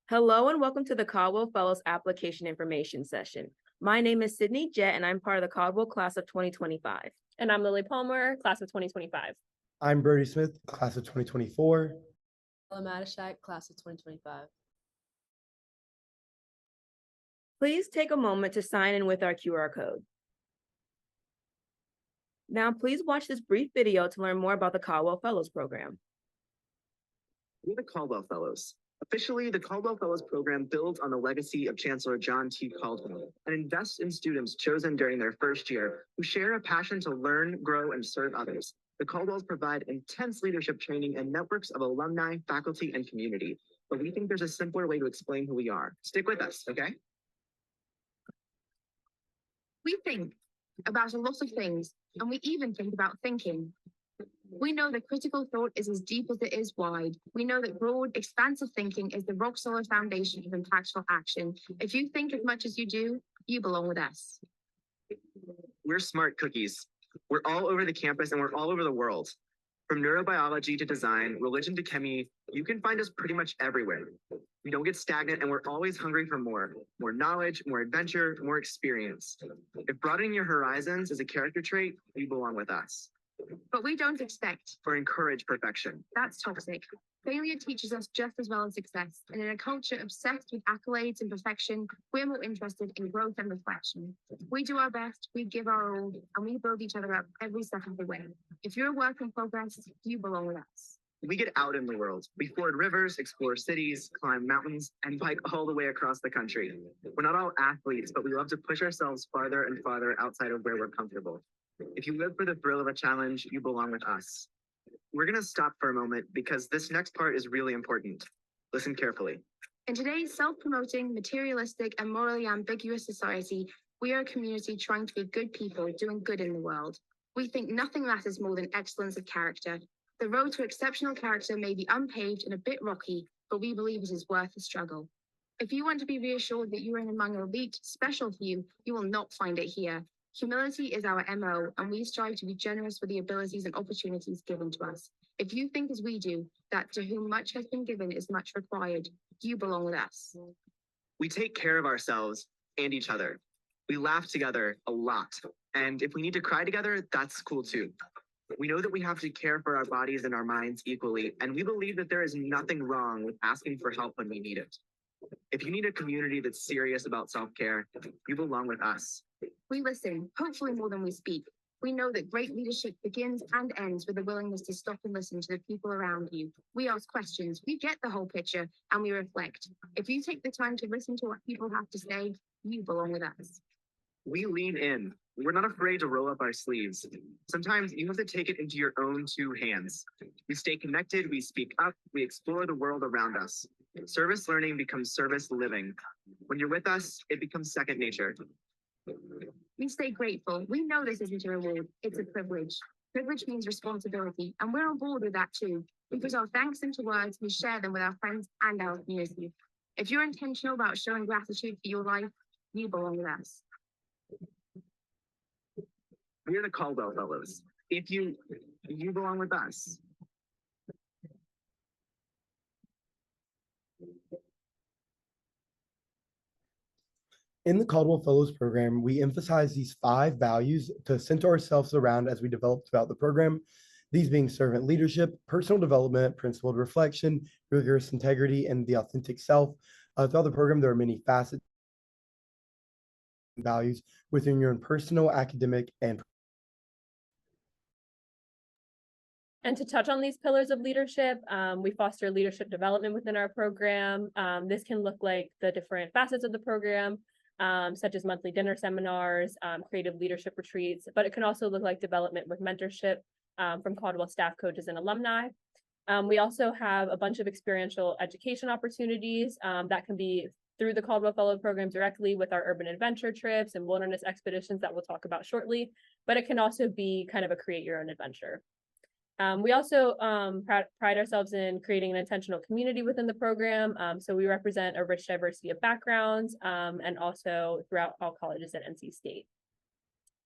Hello and welcome to the Caldwell Fellows Application Information Session. My name is Sydney Jett and I'm part of the Caldwell class of 2025. And I'm Lily Palmer, class of 2025. I'm Brody Smith, class of 2024. Ella Matashak, class of 2025. Please take a moment to sign in with our QR code. Now, please watch this brief video to learn more about the Caldwell Fellows program. We're the Caldwell Fellows. Officially, the Caldwell Fellows program builds on the legacy of Chancellor John T. Caldwell and invests in students chosen during their first year who share a passion to learn, grow, and serve others. The Caldwells provide intense leadership training and networks of alumni, faculty, and community. But we think there's a simpler way to explain who we are. Stick with us, okay? We think about a lot of things, and we even think about thinking. We know that critical thought is as deep as it is wide. We know that broad, expansive thinking is the rock-solid foundation of impactful action. If you think as much as you do, you belong with us. We're smart cookies. We're all over the campus and we're all over the world. From neurobiology to design, religion to chemistry, you can find us pretty much everywhere. We don't get stagnant and we're always hungry for more knowledge, more adventure, more experience. If broadening your horizons is a character trait, you belong with us. But we don't expect Or encourage perfection. That's toxic. Failure teaches us just as well as success. And in a culture obsessed with accolades and perfection, we're more interested in growth and reflection. We do our best, we give our all, and we build each other up every step of the way. If you're a work in progress, you belong with us. We get out in the world. We ford rivers, explore cities, climb mountains, and hike all the way across the country. We're not all athletes, but we love to push ourselves farther and farther outside of where we're comfortable. If you live for the thrill of a challenge, you belong with us. We're going to stop for a moment because this next part is really important. Listen carefully. In today's self-promoting, materialistic, and morally ambiguous society, we are a community trying to be good people doing good in the world. We think nothing matters more than excellence of character. The road to exceptional character may be unpaved and a bit rocky, but we believe it is worth the struggle. If you want to be reassured that you are in among an elite special few, you will not find it here. Humility is our MO, and we strive to be generous with the abilities and opportunities given to us. If you think as we do, that to whom much has been given is much required, you belong with us. We take care of ourselves and each other. We laugh together a lot. And if we need to cry together, that's cool too. We know that we have to care for our bodies and our minds equally, and we believe that there is nothing wrong with asking for help when we need it. If you need a community that's serious about self-care, you belong with us. We listen, hopefully more than we speak. We know that great leadership begins and ends with the willingness to stop and listen to the people around you. We ask questions, we get the whole picture, and we reflect. If you take the time to listen to what people have to say, you belong with us. We lean in. We're not afraid to roll up our sleeves. Sometimes you have to take it into your own two hands. We stay connected, we speak up, we explore the world around us. Service learning becomes service living. When you're with us, it becomes second nature. We stay grateful. We know this isn't a reward, it's a privilege. Privilege means responsibility, and we're on board with that too. We put our thanks into words, we share them with our friends and our community. If you're intentional about showing gratitude for your life, you belong with us. We're the Caldwell Fellows. If you belong with us. In the Caldwell Fellows program, we emphasize these 5 values to center ourselves around as we develop throughout the program. These being servant leadership, personal development, principled reflection, rigorous integrity, and the authentic self. Throughout the program, there are many facets and values within your own personal, academic, and To touch on these pillars of leadership, we foster leadership development within our program. This can look like the different facets of the program, such as monthly dinner seminars, creative leadership retreats, but it can also look like development with mentorship from Caldwell staff coaches and alumni. We also have a bunch of experiential education opportunities that can be through the Caldwell Fellow program directly with our urban adventure trips and wilderness expeditions that we'll talk about shortly, but it can also be kind of a create your own adventure. We also pride ourselves in creating an intentional community within the program. So we represent a rich diversity of backgrounds and also throughout all colleges at NC State.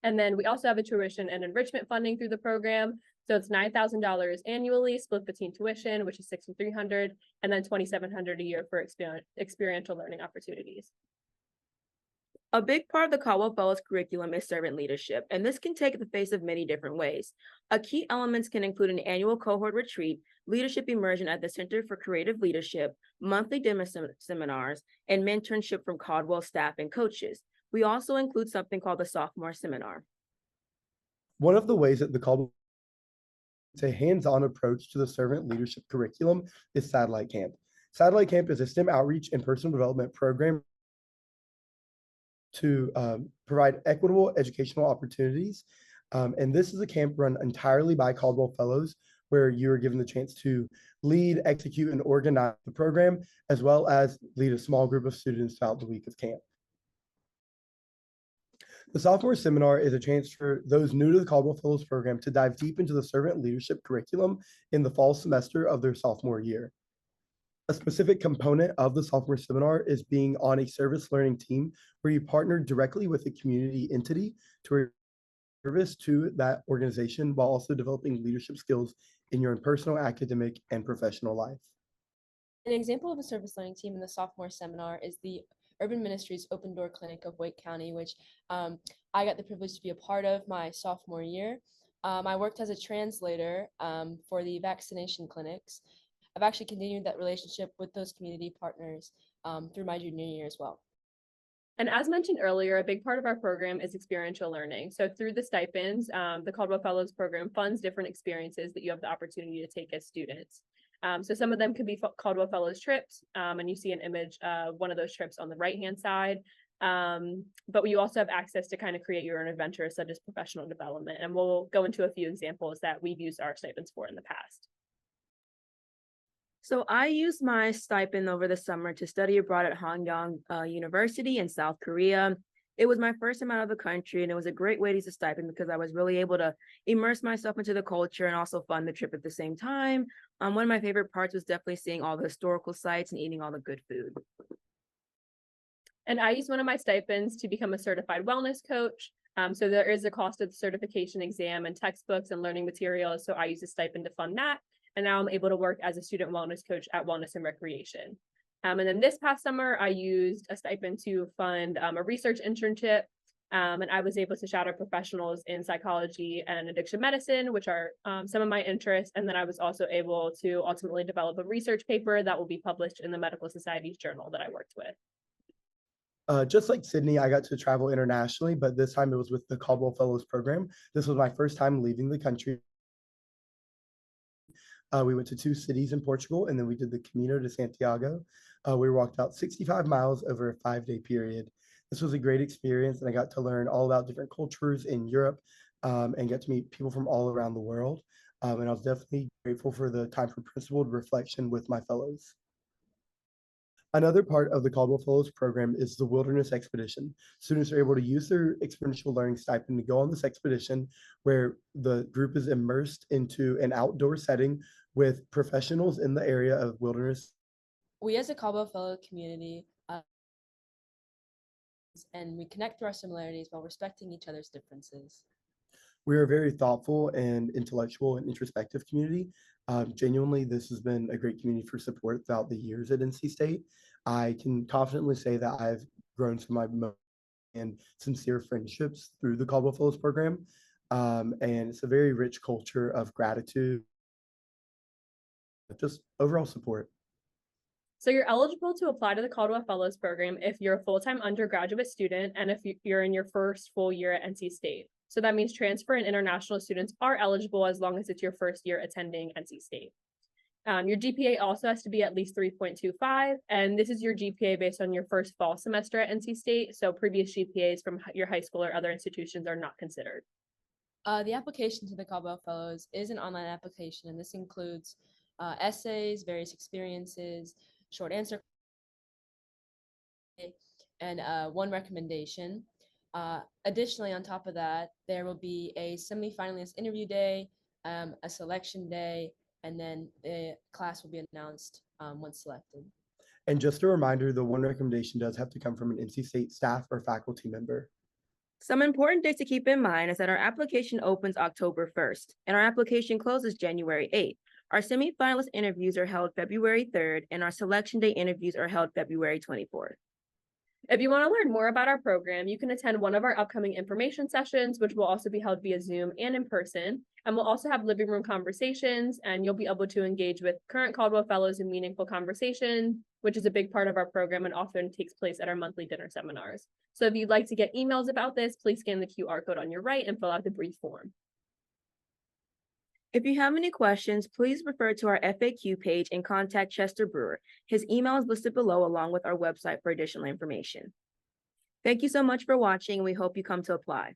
And then we also have a tuition and enrichment funding through the program. So it's $9,000 annually, split between tuition, which is $6,300, and then $2,700 a year for experiential learning opportunities. A big part of the Caldwell Fellows curriculum is servant leadership, and this can take the face of many different ways. A key elements can include an annual cohort retreat, leadership immersion at the Center for Creative Leadership, monthly demo seminars, and mentorship from Caldwell staff and coaches. We also include something called the sophomore seminar. One of the ways that the Caldwell a hands-on approach to the servant leadership curriculum is Satellite Camp. Satellite Camp is a STEM outreach and personal development program to provide equitable educational opportunities. And this is a camp run entirely by Caldwell Fellows, where you are given the chance to lead, execute, and organize the program, as well as lead a small group of students throughout the week of camp. The sophomore seminar is a chance for those new to the Caldwell Fellows program to dive deep into the servant leadership curriculum in the fall semester of their sophomore year. A specific component of the sophomore seminar is being on a service learning team where you partner directly with a community entity to service to that organization while also developing leadership skills in your personal, academic, and professional life. An example of a service learning team in the sophomore seminar is the Urban Ministries Open Door Clinic of Wake County, which I got the privilege to be a part of my sophomore year. I worked as a translator for the vaccination clinics. I've actually continued that relationship with those community partners through my junior year as well. And as mentioned earlier, a big part of our program is experiential learning. So through the stipends, the Caldwell Fellows program funds different experiences that you have the opportunity to take as students. So some of them could be Caldwell Fellows trips, and you see an image of one of those trips on the right-hand side. But you also have access to kind of create your own adventures, such as professional development. And we'll go into a few examples that we've used our stipends for in the past. So I used my stipend over the summer to study abroad at Hanyang University in South Korea. It was my first time out of the country, and it was a great way to use a stipend because I was really able to immerse myself into the culture and also fund the trip at the same time. One of my favorite parts was definitely seeing all the historical sites and eating all the good food. And I used one of my stipends to become a certified wellness coach. So there is a cost of the certification exam and textbooks and learning materials. So I used a stipend to fund that. And now I'm able to work as a student wellness coach at Wellness and Recreation. And then this past summer, I used a stipend to fund a research internship. And I was able to shadow professionals in psychology and addiction medicine, which are some of my interests. And then I was also able to ultimately develop a research paper that will be published in the Medical Society's journal that I worked with. Just like Sydney, I got to travel internationally, but this time it was with the Caldwell Fellows program. This was my first time leaving the country. We went to 2 cities in Portugal, and then we did the Camino de Santiago. We walked out 65 miles over a 5-day period. This was a great experience, and I got to learn all about different cultures in Europe and get to meet people from all around the world. And I was definitely grateful for the time for principled reflection with my fellows. Another part of the Caldwell Fellows program is the Wilderness Expedition. Students are able to use their experiential learning stipend to go on this expedition where the group is immersed into an outdoor setting with professionals in the area of wilderness. We as a Caldwell Fellow community, and we connect through our similarities while respecting each other's differences. We are a very thoughtful and intellectual and introspective community. Genuinely, this has been a great community for support throughout the years at NC State. I can confidently say that I've grown some of my and sincere friendships through the Caldwell Fellows program. And it's a very rich culture of gratitude, just overall support. So you're eligible to apply to the Caldwell Fellows program if you're a full-time undergraduate student and if you're in your first full year at NC State. So that means transfer and international students are eligible as long as it's your first year attending NC State. Your GPA also has to be at least 3.25, and this is your GPA based on your first fall semester at NC State. So previous GPAs from your high school or other institutions are not considered. The application to the Caldwell Fellows is an online application, and this includes essays, various experiences, short answer, and one recommendation. Additionally, on top of that, there will be a semi-finalist interview day, a selection day, and then the class will be announced once selected. And just a reminder, the one recommendation does have to come from an NC State staff or faculty member. Some important dates to keep in mind is that our application opens October 1st and our application closes January 8th. Our semifinalist interviews are held February 3rd and our selection day interviews are held February 24th. If you want to learn more about our program, you can attend one of our upcoming information sessions, which will also be held via Zoom and in person. And we'll also have living room conversations, and you'll be able to engage with current Caldwell Fellows in meaningful conversation, which is a big part of our program and often takes place at our monthly dinner seminars. So if you'd like to get emails about this, please scan the QR code on your right and fill out the brief form. If you have any questions, please refer to our FAQ page and contact Chester Brewer. His email is listed below along with our website for additional information. Thank you so much for watching, and we hope you come to apply.